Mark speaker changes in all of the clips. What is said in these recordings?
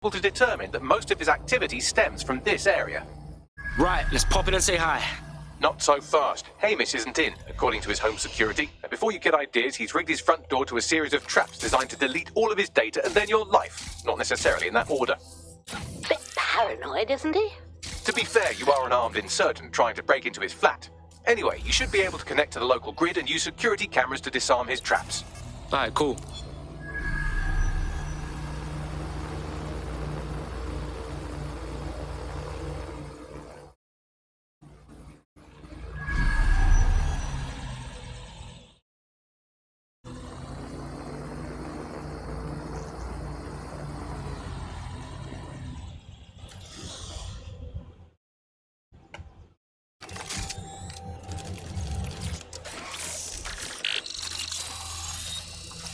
Speaker 1: to determine that most of his activity stems from this area.
Speaker 2: Right, let's pop in and say hi.
Speaker 1: Not so fast. Hamish isn't in, according to his home security. And before you get ideas, he's rigged his front door to a series of traps designed to delete all of his data and then your life. Not necessarily in that order.
Speaker 3: Bit paranoid, isn't he?
Speaker 1: To be fair, you are an armed insurgent trying to break into his flat. Anyway, you should be able to connect to the local grid and use security cameras to disarm his traps.
Speaker 2: Alright, cool.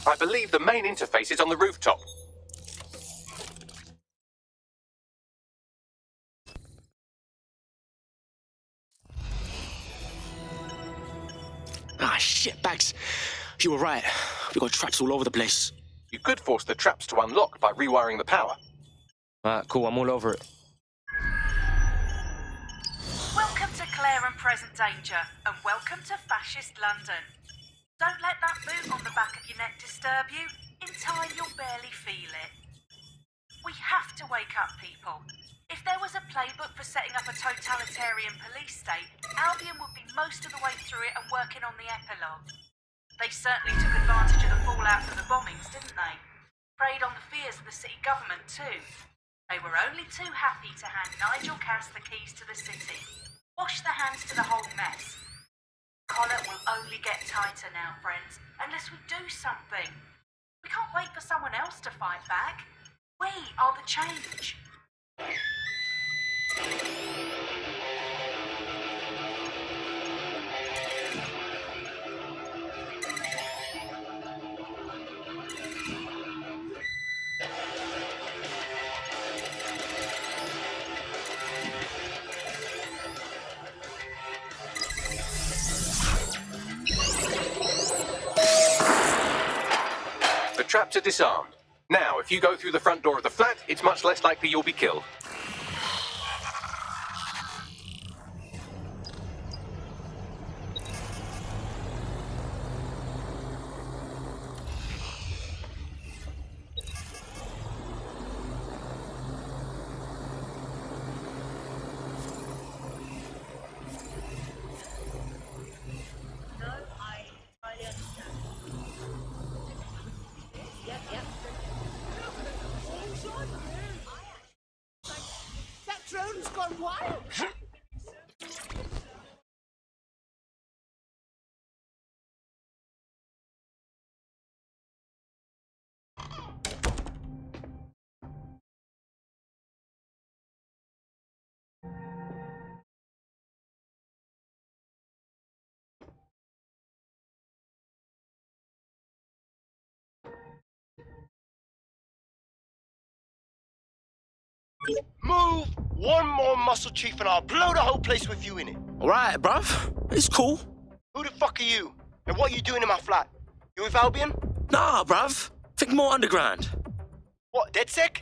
Speaker 1: I believe the main interface is on the rooftop.
Speaker 2: Ah, shit, Bags. You were right. We got traps all over the place.
Speaker 1: You could force the traps to unlock by rewiring the power.
Speaker 2: Alright, cool. I'm all over it.
Speaker 4: Welcome to Clare and Present Danger, and welcome to Fascist London. Don't let that boot on the back of your neck disturb you. In time, you'll barely feel it. We have to wake up, people. If there was a playbook for setting up a totalitarian police state, Albion would be most of the way through it and working on the epilogue. They certainly took advantage of the fallout from the bombings, didn't they? Preyed on the fears of the city government, too. They were only too happy to hand Nigel Cass the keys to the city. Wash their hands to the whole mess. Collar will only get tighter now, friends, unless we do something. We can't wait for someone else to fight back. We are the change.
Speaker 1: The traps are disarmed. Now, if you go through the front door of the flat, it's much less likely you'll be killed.
Speaker 5: Drone's gone wild!
Speaker 6: Move one more muscle, Chief, and I'll blow the whole place with you in it.
Speaker 2: Alright, bruv. It's cool.
Speaker 6: Who the fuck are you? And what are you doing in my flat? You with Albion?
Speaker 2: Nah, bruv. Think more underground.
Speaker 6: What, DedSec?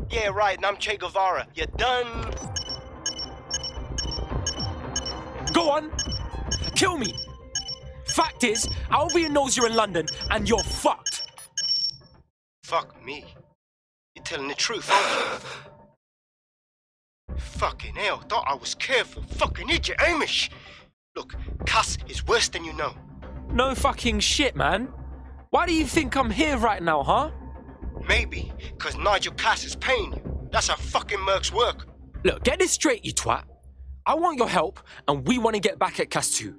Speaker 6: Yeah, right, and I'm Che Guevara. You done?
Speaker 7: Go on. Kill me. Fact is, Albion knows you're in London and you're fucked.
Speaker 6: Fuck me. You're telling the truth, aren't you? Fucking hell, thought I was careful. Fucking idiot, Hamish. Look, Cass is worse than you know.
Speaker 7: No fucking shit, man. Why do you think I'm here right now, huh?
Speaker 6: Maybe, because Nigel Cass is paying you. That's how fucking mercs work.
Speaker 7: Look, get this straight, you twat. I want your help, and we want to get back at Cass too.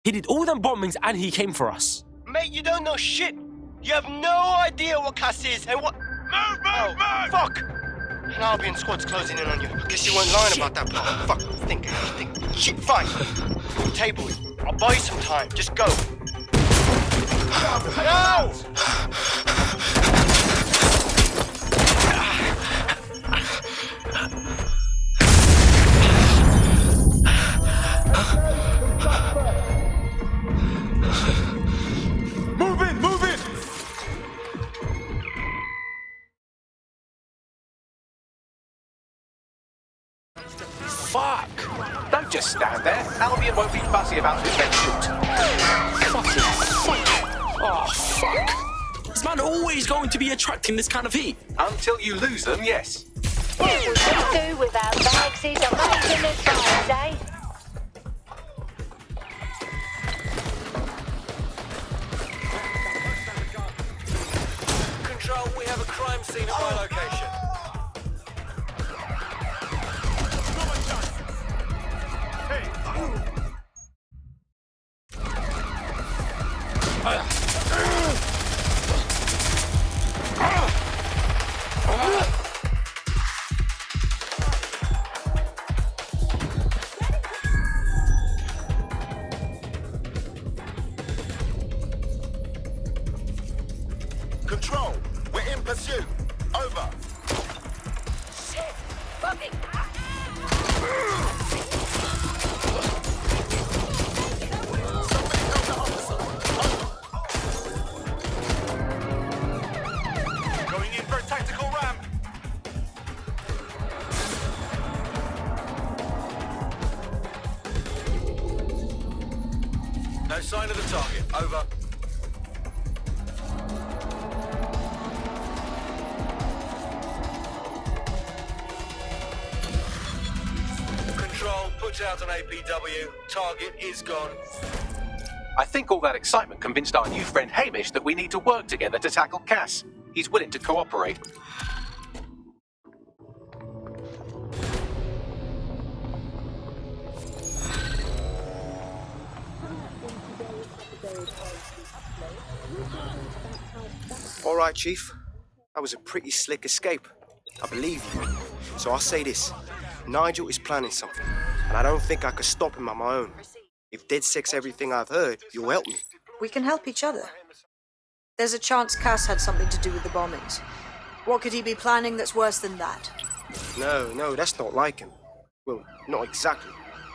Speaker 7: He did all them bombings, and he came for us.
Speaker 6: Mate, you don't know shit. You have no idea what Cass is and what... Move! Fuck! An Albion squad's closing in on you. I guess you weren't lying about that part. Fuck, think. Shit, fine. Table it. I'll buy you some time. Just go. No!
Speaker 2: fuck?
Speaker 1: Don't just stand there. Albion won't be fussy about who gets shoot.
Speaker 2: Fucking fuck. Oh, fuck. Is man always going to be attracting this kind of heat?
Speaker 1: Until you lose them, yes.
Speaker 3: What would we do without Max's amazing advice, eh?
Speaker 6: Control, we have a crime scene at my location.
Speaker 8: Control, we're in pursuit. Over.
Speaker 3: Shit! Fucking...
Speaker 8: Going in for a tactical ramp.
Speaker 6: No sign of the target. Over. Control, put out an APW. Target is gone.
Speaker 1: I think all that excitement convinced our new friend Hamish that we need to work together to tackle Cass. He's willing to cooperate.
Speaker 6: All right, Chief. That was a pretty slick escape. I believe you. So I'll say this. Nigel is planning something, and I don't think I could stop him on my own. If DedSec's everything I've heard, you'll help me.
Speaker 9: We can help each other. There's a chance Cass had something to do with the bombings. What could he be planning that's worse than that?
Speaker 6: No, that's not like him. Well, not exactly.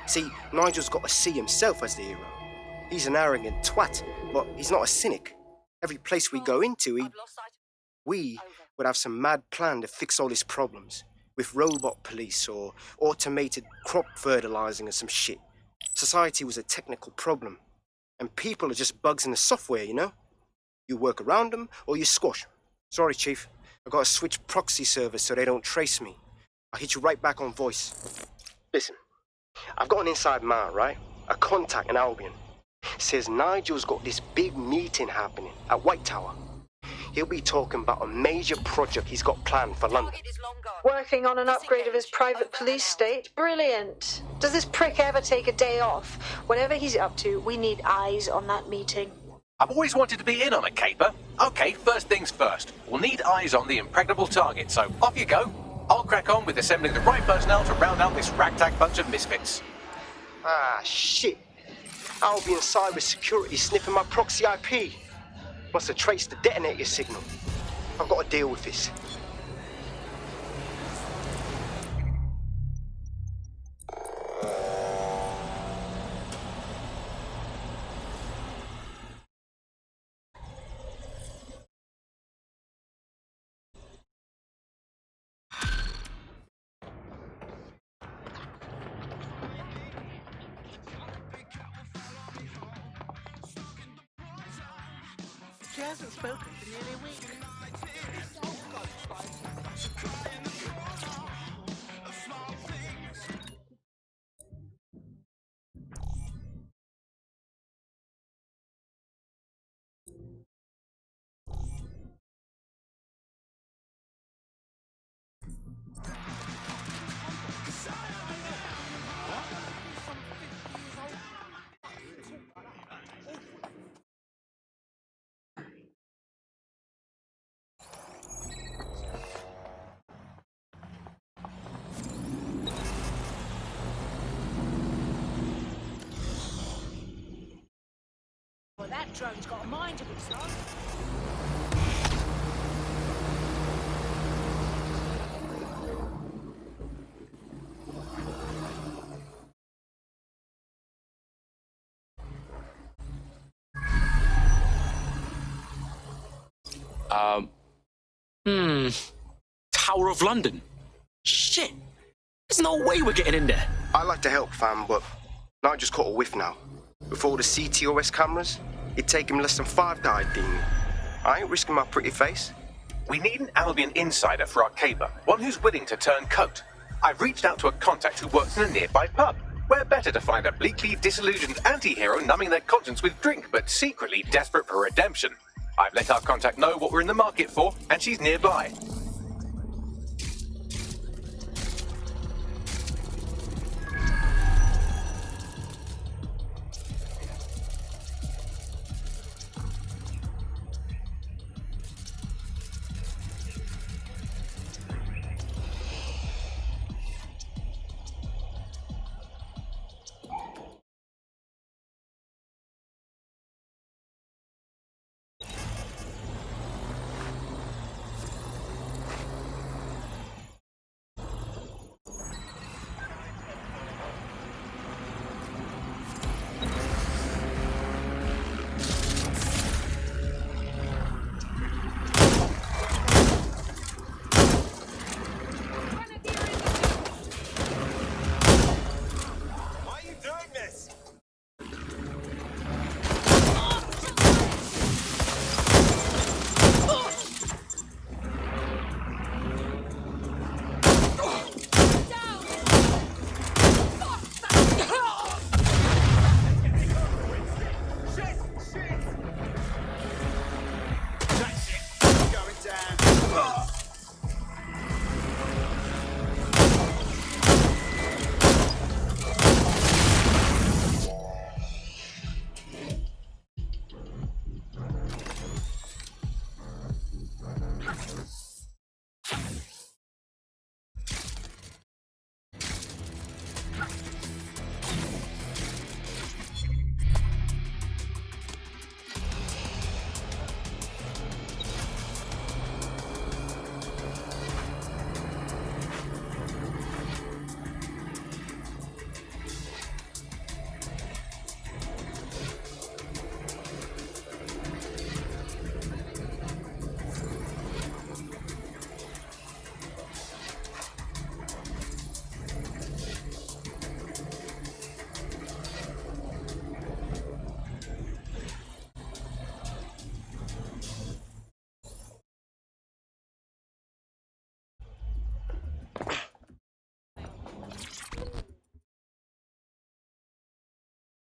Speaker 6: See, Nigel's got to see himself as the hero. He's an arrogant twat, but he's not a cynic. Every place we go into, we would have some mad plan to fix all his problems. With robot police or automated crop fertilizing or some shit. Society was a technical problem. And people are just bugs in the software, you know? You work around them or you squash them. Sorry, Chief. I've got to switch proxy servers so they don't trace me. I'll hit you right back on voice. Listen, I've got an inside man, right? A contact in Albion. Says Nigel's got this big meeting happening at White Tower. He'll be talking about a major project he's got planned for London.
Speaker 9: Working on an upgrade of his private police state? Brilliant. Does this prick ever take a day off? Whatever he's up to, we need eyes on that meeting.
Speaker 1: I've always wanted to be in on a caper. Okay, first things first. We'll need eyes on the impregnable target, so off you go. I'll crack on with assembling the right personnel to round out this ragtag bunch of misfits.
Speaker 6: Ah, shit. Albion cybersecurity sniffing my proxy IP. Must have traced the detonator signal. I've got to deal with this.
Speaker 5: She hasn't spoken for nearly a week. Well, that drone's got a mind of its own.
Speaker 2: Tower of London. Shit. There's no way we're getting in there.
Speaker 6: I'd like to help, fam, but I just caught a whiff now. With all the CTOS cameras, it'd take him less than 5 to ID me. I ain't risking my pretty face.
Speaker 1: We need an Albion insider for our caper, one who's willing to turn coat. I've reached out to a contact who works in a nearby pub. Where better to find a bleakly disillusioned anti-hero numbing their conscience with drink, but secretly desperate for redemption. I've let our contact know what we're in the market for, and she's nearby.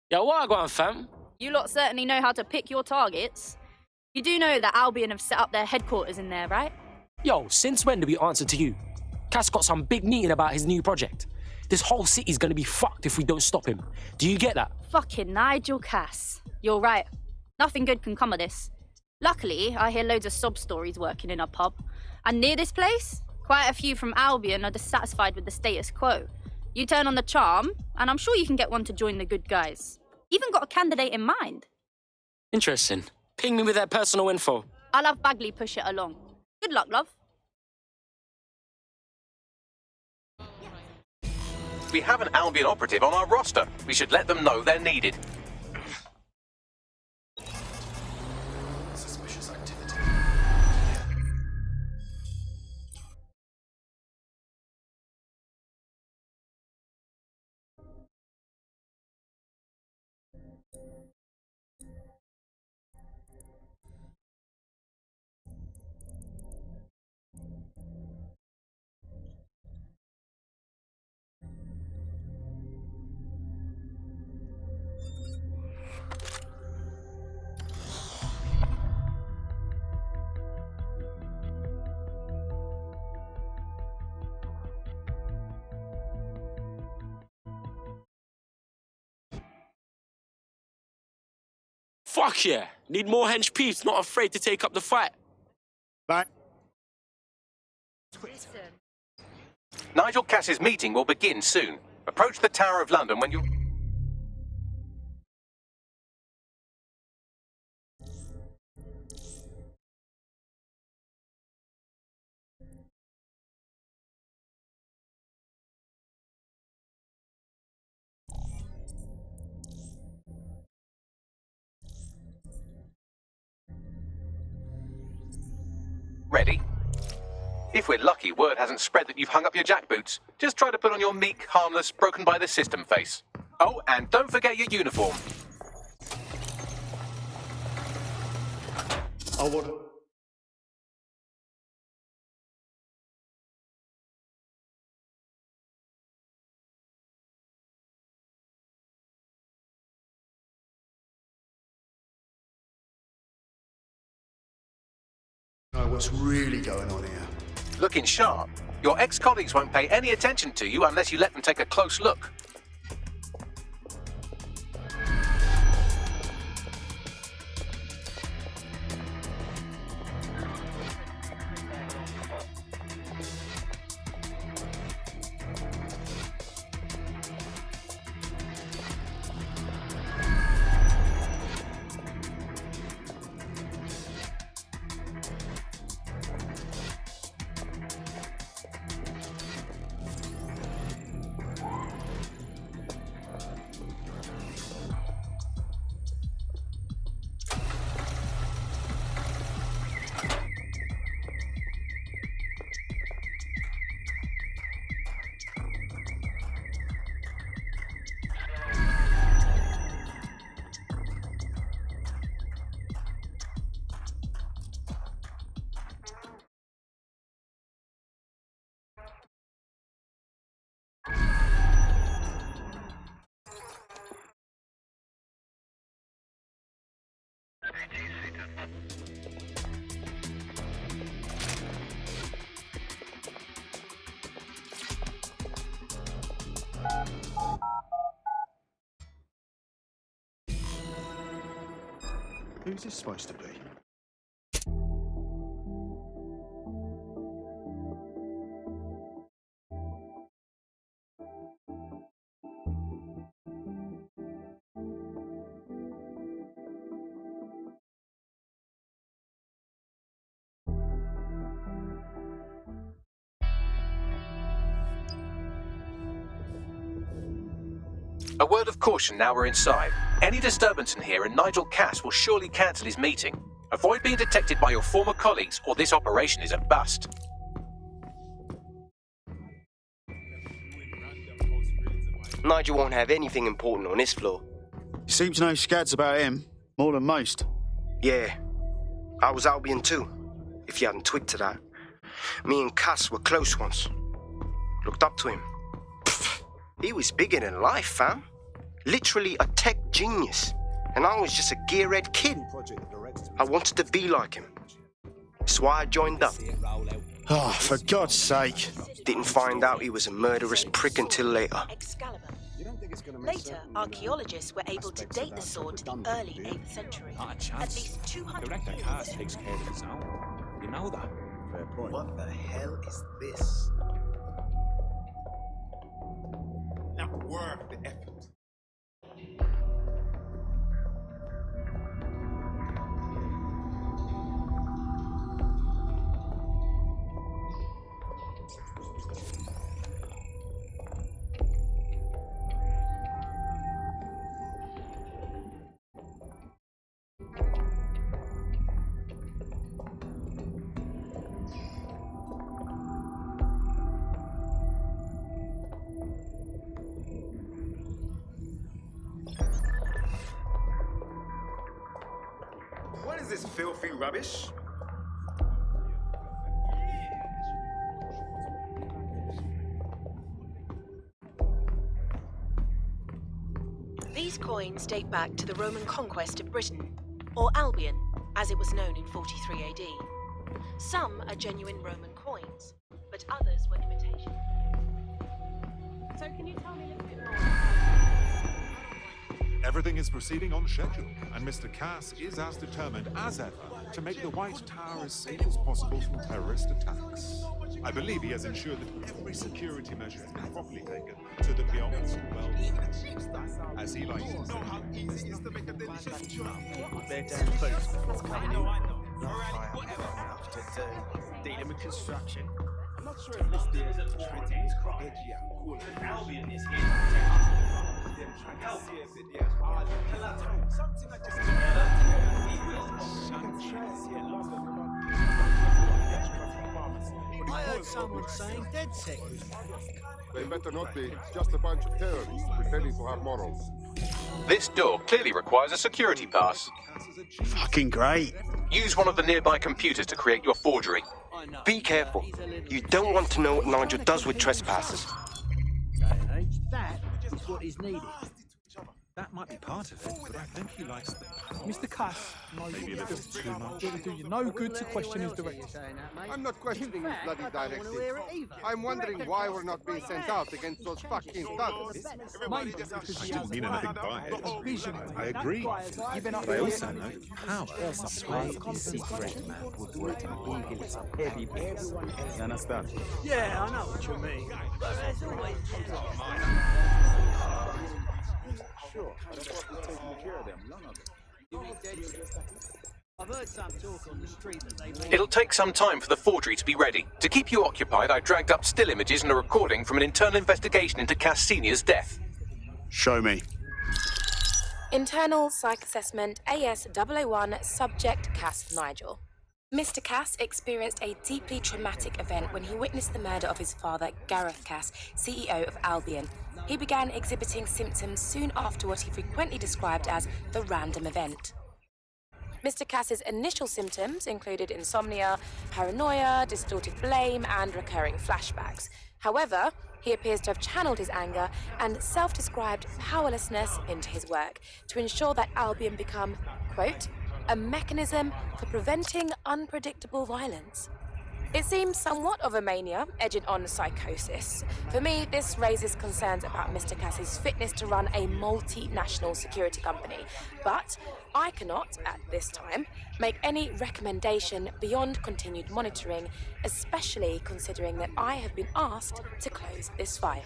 Speaker 7: Yo, what go on, fam?
Speaker 10: You lot certainly know how to pick your targets. You do know that Albion have set up their headquarters in there, right?
Speaker 7: Yo, since when do we answer to you? Cass got some big meeting about his new project. This whole city's gonna be fucked if we don't stop him. Do you get that?
Speaker 10: Fucking Nigel Cass. You're right. Nothing good can come of this. Luckily, I hear loads of sob stories working in a pub. And near this place, quite a few from Albion are dissatisfied with the status quo. You turn on the charm, and I'm sure you can get one to join the good guys. Even got a candidate in mind.
Speaker 7: Interesting. Ping me with their personal info.
Speaker 10: I'll have Bagley push it along. Good luck, love.
Speaker 1: We have an Albion operative on our roster. We should let them know they're needed.
Speaker 8: Suspicious activity.
Speaker 7: Fuck yeah. Need more hench peeps, not afraid to take up the fight.
Speaker 8: Back.
Speaker 1: Nigel Cass's meeting will begin soon. Approach the Tower of London when you... Ready? If we're lucky, word hasn't spread that you've hung up your jackboots. Just try to put on your meek, harmless, broken by the system face. Oh, and don't forget your uniform.
Speaker 8: I want to...
Speaker 11: Know what's really going on here.
Speaker 1: Looking sharp. Your ex-colleagues won't pay any attention to you unless you let them take a close look.
Speaker 11: Who's this supposed to be?
Speaker 1: A word of caution now we're inside. Any disturbance in here and Nigel Cass will surely cancel his meeting. Avoid being detected by your former colleagues or this operation is a bust.
Speaker 6: Nigel won't have anything important on this floor.
Speaker 11: You seem to know scads about him, more than most.
Speaker 6: Yeah, I was Albion too, if you hadn't twigged to that. Me and Cass were close once. Looked up to him. Pfft, he was bigger than life, fam. Literally a tech genius. And I was just a gearhead kid. I wanted to be like him. That's why I joined up.
Speaker 11: Oh, for God's sake.
Speaker 6: Didn't find out he was a murderous prick until later.
Speaker 12: Excalibur. Later, archaeologists were able to date the sword to the early 8th century. At least 200
Speaker 2: The
Speaker 12: years.
Speaker 2: car takes care of itself. You know that.
Speaker 11: Fair point.
Speaker 8: What the hell is this? Not worth the effort. What is this filthy rubbish?
Speaker 12: These coins date back to the Roman conquest of Britain, or Albion, as it was known in 43 AD. Some are genuine Roman coins, but others were imitations. So can you tell me a little bit more?
Speaker 8: Everything is proceeding on schedule, and Mr. Cass is as determined as ever to make the White Tower as safe as possible from terrorist attacks. I believe he has ensured that every security measure has been properly taken so that we are all well protected. As he likes to say, how easy it is to make a delicious job.
Speaker 13: They're down close before coming in. Enough to do. Dealing with construction. I'm not sure if this is a trend. Albion is here to protect us. Something I just we will. I heard someone saying dead sick.
Speaker 14: They better not be. It's just a bunch of terrorists pretending to have morals.
Speaker 1: This door clearly requires a security pass.
Speaker 13: Fucking great.
Speaker 1: Use one of the nearby computers to create your forgery.
Speaker 6: Be careful. You don't want to know what Nigel does with trespassers.
Speaker 13: That is what is needed.
Speaker 8: That might be part of it, but I think he likes them.
Speaker 15: Mr. Cass knows what he's doing too much. It would do you no good to question his direction.
Speaker 14: I'm not questioning his bloody directive. I'm wondering why we're not being sent out against those fucking thugs.
Speaker 8: I didn't mean anything by it. I agree. But I also know power is a sway is secret, man. Heavy bass. You understand?
Speaker 13: Yeah, I know what you mean. But there's always...
Speaker 15: Sure, that's what we're taking care of them. None of it.
Speaker 13: I've heard some talk on the street that they...
Speaker 1: It'll take some time for the forgery to be ready. To keep you occupied, I dragged up still images and a recording from an internal investigation into Cass Sr.'s death.
Speaker 13: Show me.
Speaker 12: Internal Psych Assessment AS001 Subject Cass Nigel. Mr. Cass experienced a deeply traumatic event when he witnessed the murder of his father, Gareth Cass, CEO of Albion. He began exhibiting symptoms soon after what he frequently described as the random event. Mr. Cass's initial symptoms included insomnia, paranoia, distorted blame, and recurring flashbacks. However, he appears to have channeled his anger and self-described powerlessness into his work to ensure that Albion become, quote, a mechanism for preventing unpredictable violence. It seems somewhat of a mania, edging on psychosis. For me, this raises concerns about Mr. Cass's fitness to run a multinational security company. But I cannot, at this time, make any recommendation beyond continued monitoring, especially considering that I have been asked to close this file.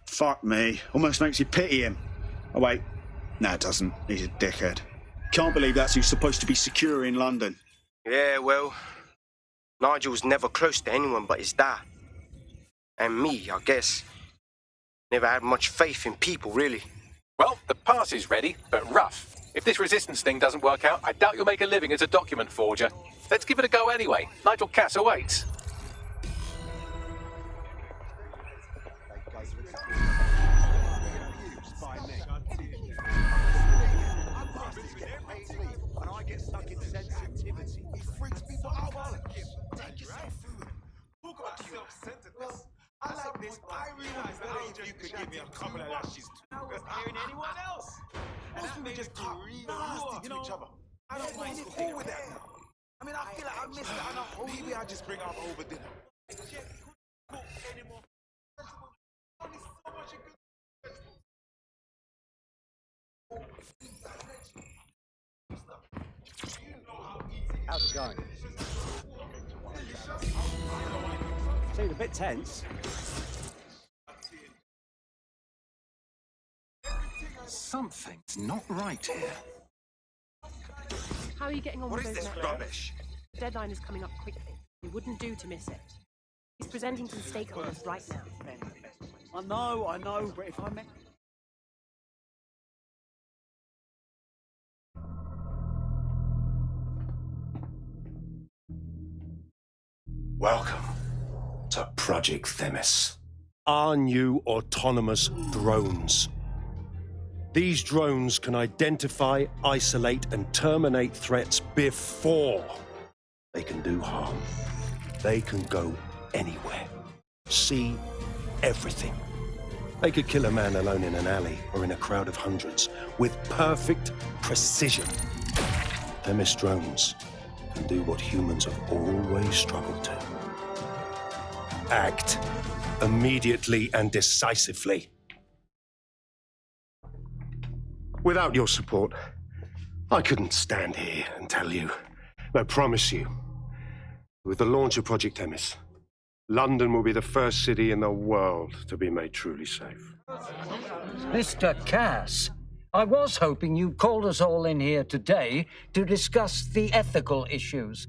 Speaker 13: Fuck me. Almost makes you pity him. Oh, wait. No, it doesn't. He's a dickhead. Can't believe that's who's supposed to be secure in London.
Speaker 6: Yeah, well, Nigel's never close to anyone but his dad. And me, I guess. Never had much faith in people, really.
Speaker 1: Well, the pass is ready, but rough. If this resistance thing doesn't work out, I doubt you'll make a living as a document forger. Let's give it a go anyway. Nigel Cass awaits.
Speaker 16: I like this. I realize that you could give me a couple of lashes too. Hearing anyone else? Most people just talk nasty to each other. I don't mind it cool with that. I mean, I feel like I missed it. I know maybe I just bring out over dinner.
Speaker 17: How's it going? Seemed a bit tense.
Speaker 8: Something's not right here.
Speaker 18: How are you getting on
Speaker 16: What
Speaker 18: with
Speaker 16: is
Speaker 18: those
Speaker 16: this
Speaker 18: methods?
Speaker 16: rubbish?
Speaker 18: The deadline is coming up quickly. It wouldn't do to miss it. He's presenting to the stakeholders right now.
Speaker 13: I know, but if I met...
Speaker 19: Welcome to Project Themis. Our new autonomous drones. These drones can identify, isolate, and terminate threats before they can do harm. They can go anywhere, see everything. They could kill a man alone in an alley or in a crowd of hundreds with perfect precision. Themis drones can do what humans have always struggled to. Act immediately and decisively. Without your support, I couldn't stand here and tell you. I promise you, with the launch of Project Themis, London will be the first city in the world to be made truly safe.
Speaker 20: Mr. Cass, I was hoping you called us all in here today to discuss the ethical issues.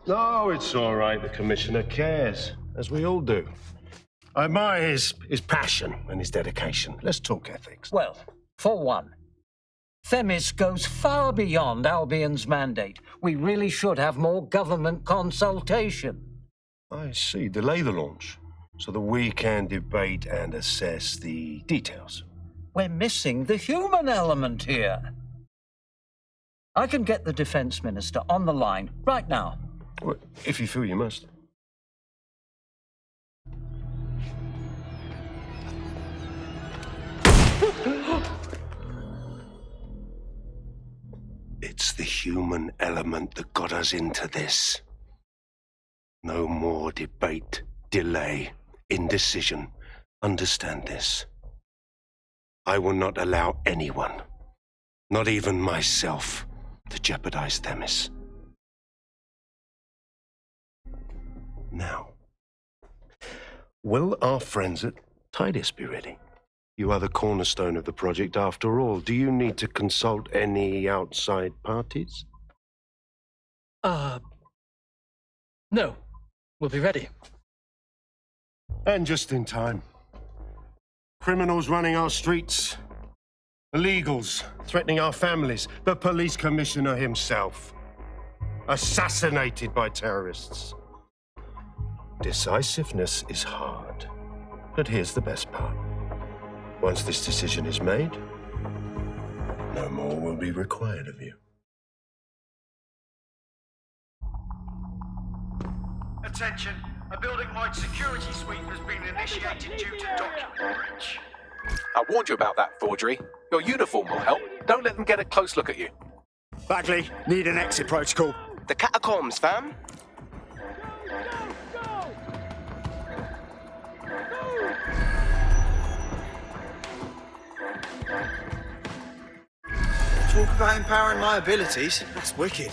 Speaker 19: No, it's all right. The Commissioner cares, as we all do. I admire his passion and his dedication. Let's talk ethics.
Speaker 20: Well, for one, Themis goes far beyond Albion's mandate. We really should have more government consultation.
Speaker 19: I see. Delay the launch so that we can debate and assess the details.
Speaker 20: We're missing the human element here. I can get the Defense Minister on the line right now.
Speaker 19: Well, if you feel you must. It's the human element that got us into this. No more debate, delay, indecision. Understand this. I will not allow anyone, not even myself, to jeopardize Themis. Now, will our friends at Titus be ready? You are the cornerstone of the project after all. Do you need to consult any outside parties?
Speaker 2: No. We'll be ready.
Speaker 19: And just in time. Criminals running our streets. Illegals threatening our families. The police commissioner himself. Assassinated by terrorists. Decisiveness is hard. But here's the best part. Once this decision is made, no more will be required of you.
Speaker 21: Attention, a building-wide security sweep has been initiated due to document breach.
Speaker 1: I warned you about that forgery. Your uniform will help. Don't let them get a close look at you.
Speaker 13: Bagley, need an exit protocol.
Speaker 6: The catacombs, fam.
Speaker 13: Talk about empowering my abilities. That's wicked.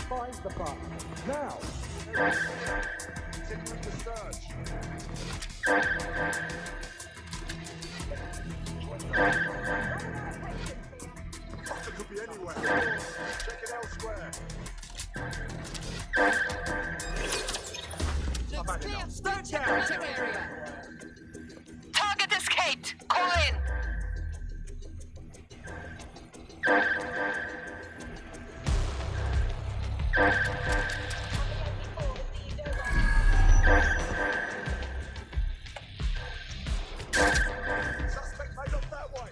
Speaker 22: Find the bar. Now! Continuing the search. It could be anywhere. Check it elsewhere.
Speaker 23: Stand down! Target escaped! Call in!
Speaker 22: Suspect made off that way.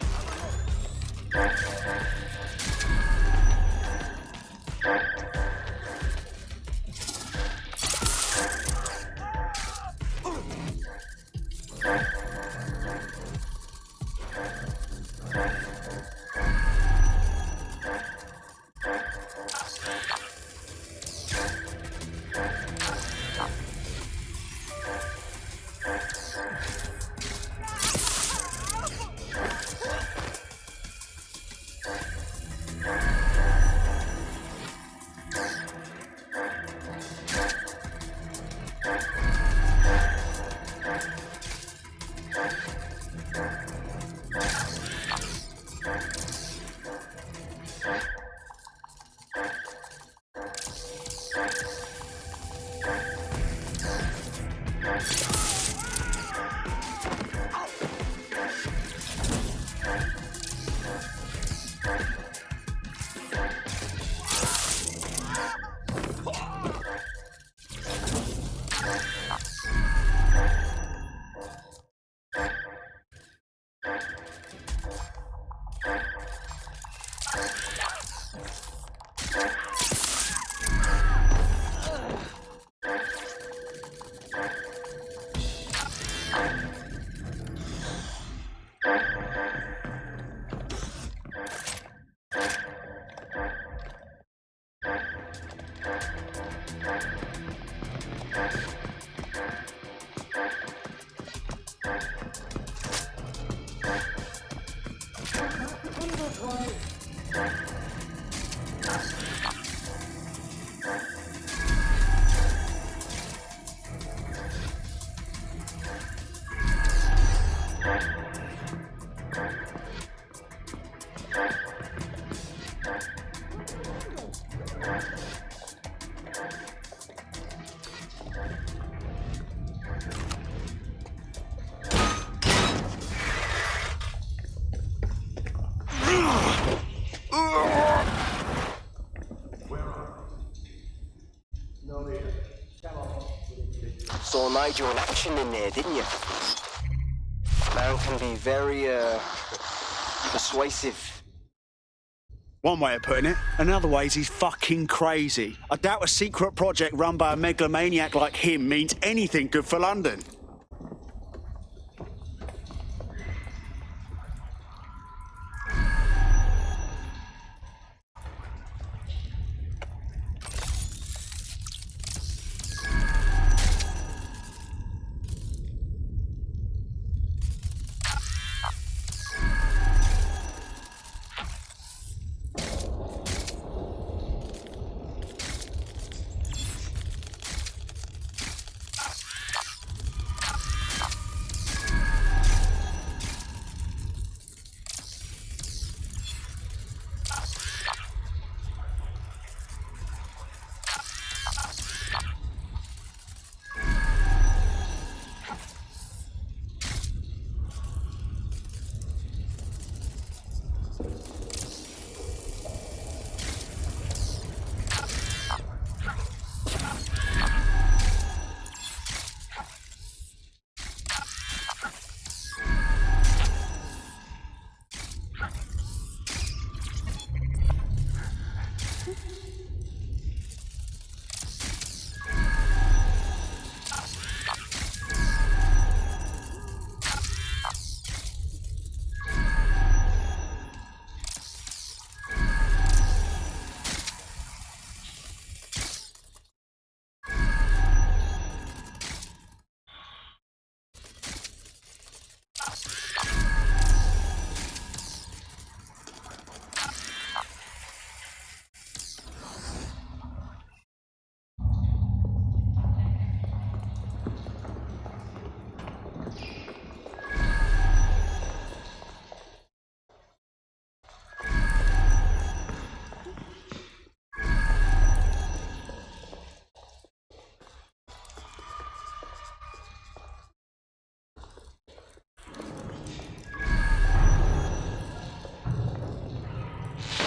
Speaker 6: Saw Nigel in action in there, didn't you? Man can be very, persuasive.
Speaker 3: One way of putting it. Another way is he's fucking crazy. I doubt a secret project run by a megalomaniac like him means anything good for London.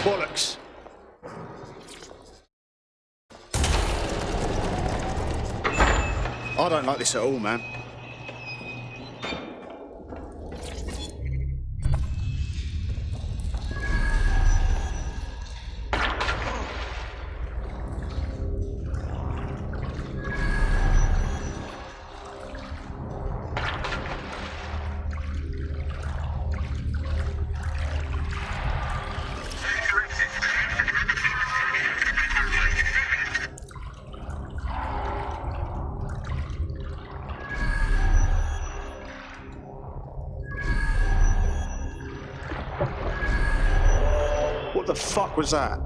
Speaker 3: Bollocks. I don't like this at all, man. What the fuck was that?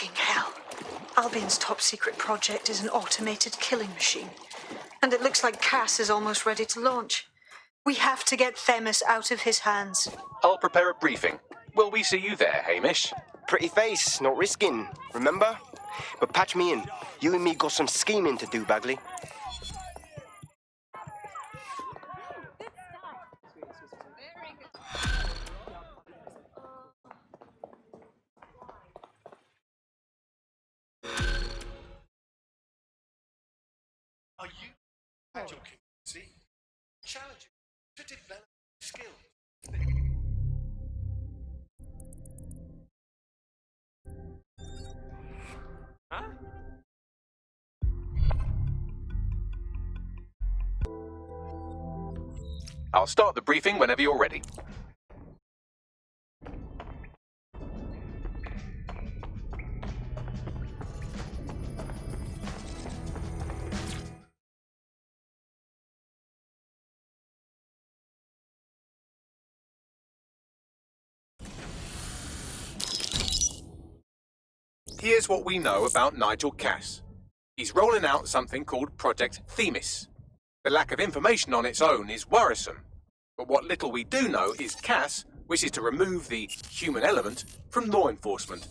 Speaker 4: Fucking hell. Albion's top secret project is an automated killing machine. And it looks like Cass is almost ready to launch. We have to get Themis out of his hands.
Speaker 1: I'll prepare a briefing. Will we see you there, Hamish?
Speaker 6: Pretty face, not risking, remember? But patch me in. You and me got some scheming to do, Bagley.
Speaker 16: Are you agile king? See? Challenge you to develop skills.
Speaker 1: Huh? I'll start the briefing whenever you're ready. Here's what we know about Nigel Cass. He's rolling out something called Project Themis. The lack of information on its own is worrisome. But what little we do know is Cass wishes to remove the human element from law enforcement.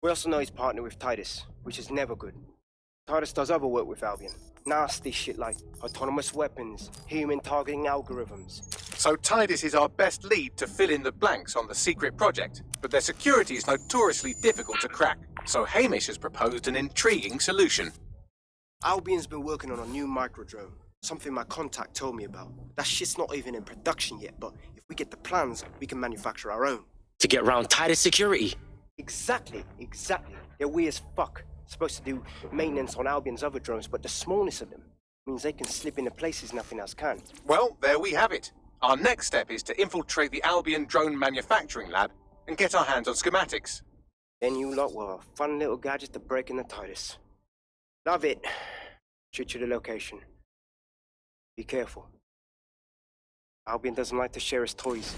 Speaker 6: We also know he's partnered with Titus, which is never good. Titus does other work with Albion. Nasty shit like autonomous weapons, human targeting algorithms.
Speaker 1: So Titus is our best lead to fill in the blanks on the secret project, but their security is notoriously difficult to crack. So Hamish has proposed an intriguing solution.
Speaker 6: Albion's been working on a new microdrone, something my contact told me about. That shit's not even in production yet, but if we get the plans, we can manufacture our own.
Speaker 2: To get around Titus security.
Speaker 6: Exactly. They're weird as fuck. Supposed to do maintenance on Albion's other drones, but the smallness of them means they can slip into places nothing else can.
Speaker 1: Well, there we have it. Our next step is to infiltrate the Albion drone manufacturing lab and get our hands on schematics.
Speaker 6: Then you lot were a fun little gadget to break in the Titus. Love it. Shoot you the location. Be careful. Albion doesn't like to share his toys.